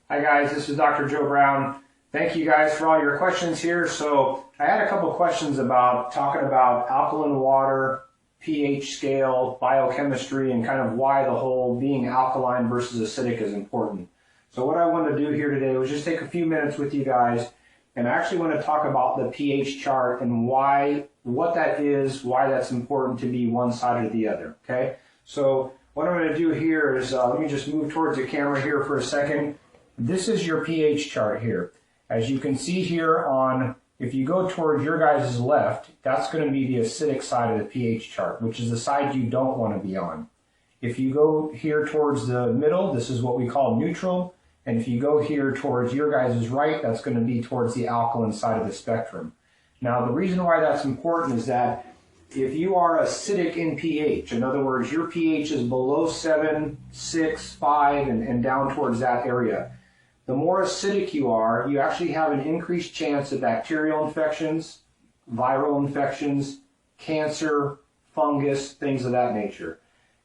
Hi guys, this is Dr. Joe Brown. Thank you guys for all your questions here. So I had a couple questions talking about alkaline water, pH scale, biochemistry, and kind of why the whole being alkaline versus acidic is important. So what I want to do here today was just take a few minutes with you guys, and I actually want to talk about the pH chart and what that is, why that's important to be one side or the other. Okay, so what I'm going to do here is let me just move towards the camera here for a second. This is your pH chart here. As you can see here if you go towards your guys' left, that's going to be the acidic side of the pH chart, which is the side you don't want to be on. If you go here towards the middle, this is what we call neutral. And if you go here towards your guys' right, that's going to be towards the alkaline side of the spectrum. Now, the reason why that's important is that if you are acidic in pH, in other words, your pH is below 7, 6, 5, and down towards that area, the more acidic you are, you actually have an increased chance of bacterial infections, viral infections, cancer, fungus, things of that nature.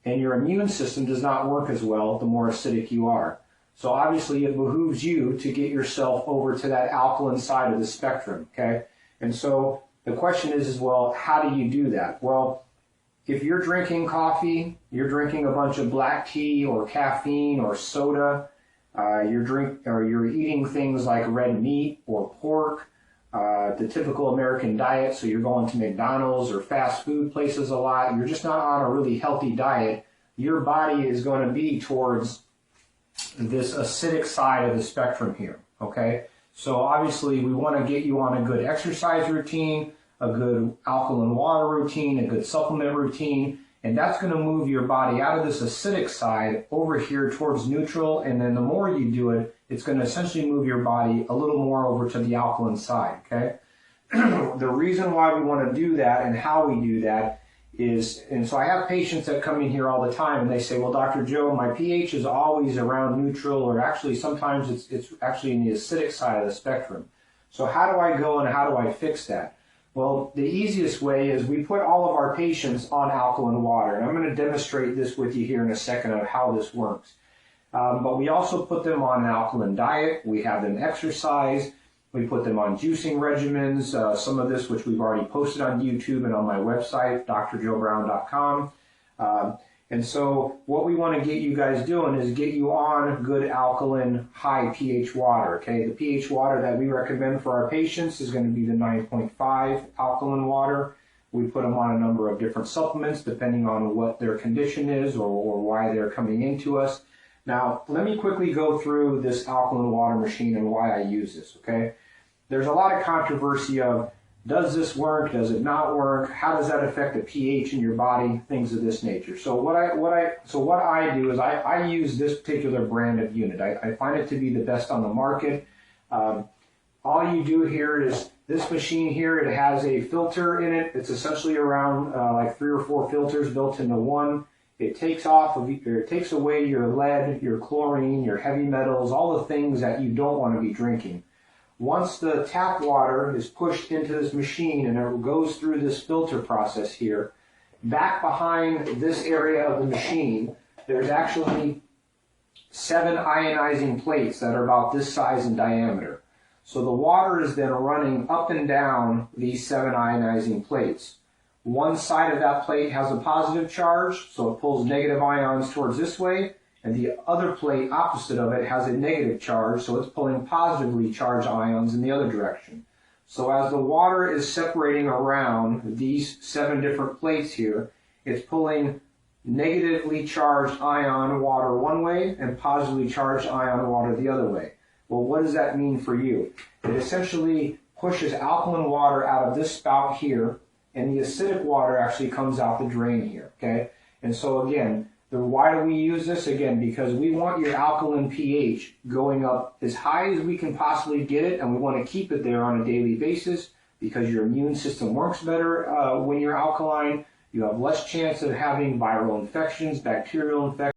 And your immune system does not work as well the more acidic you are. So obviously it behooves you to get yourself over to that alkaline side of the spectrum, okay? And so the question is, well, how do you do that? Well, if you're drinking coffee, you're drinking a bunch of black tea or caffeine or soda, you're eating things like red meat or pork, the typical American diet, so you're going to McDonald's or fast food places a lot, you're just not on a really healthy diet, your body is going to be towards this acidic side of the spectrum here, okay? So obviously we want to get you on a good exercise routine, a good alkaline water routine, a good supplement routine, and that's going to move your body out of this acidic side over here towards neutral, and then the more you do it, it's going to essentially move your body a little more over to the alkaline side, okay? The reason why we want to do that and how we do that is, and so I have patients that come in here all the time and they say, well, Dr. Joe, my pH is always around neutral, or actually sometimes it's actually in the acidic side of the spectrum. So how do I go and how do I fix that? Well, the easiest way is we put all of our patients on alkaline water, and I'm going to demonstrate this with you here in a second of how this works. But we also put them on an alkaline diet. We have them exercise. We put them on juicing regimens, some of this which we've already posted on YouTube and on my website, drjoebrown.com. And so what we want to get you guys doing is get you on good alkaline high pH water, okay? The pH water that we recommend for our patients is going to be the 9.5 alkaline water. We put them on a number of different supplements depending on what their condition is or why they're coming into us. Now, let me quickly go through this alkaline water machine and why I use this, okay? There's a lot of controversy of, does this work? Does it not work? How does that affect the pH in your body? Things of this nature. So what I do is I use this particular brand of unit. I find it to be the best on the market. All you do here is this machine here, it has a filter in it. It's essentially around like 3 or 4 filters built into one. It takes away your lead, your chlorine, your heavy metals, all the things that you don't want to be drinking. Once the tap water is pushed into this machine and it goes through this filter process here, back behind this area of the machine, there's actually 7 ionizing plates that are about this size in diameter. So the water is then running up and down these 7 ionizing plates. One side of that plate has a positive charge, so it pulls negative ions towards this way, and the other plate opposite of it has a negative charge, so it's pulling positively charged ions in the other direction. So as the water is separating around these 7 different plates here, it's pulling negatively charged ion water one way and positively charged ion water the other way. Well, what does that mean for you? It essentially pushes alkaline water out of this spout here, and the acidic water actually comes out the drain here, okay? And so again, why do we use this? Again, because we want your alkaline pH going up as high as we can possibly get it, and we want to keep it there on a daily basis because your immune system works better when you're alkaline. You have less chance of having viral infections, bacterial infections.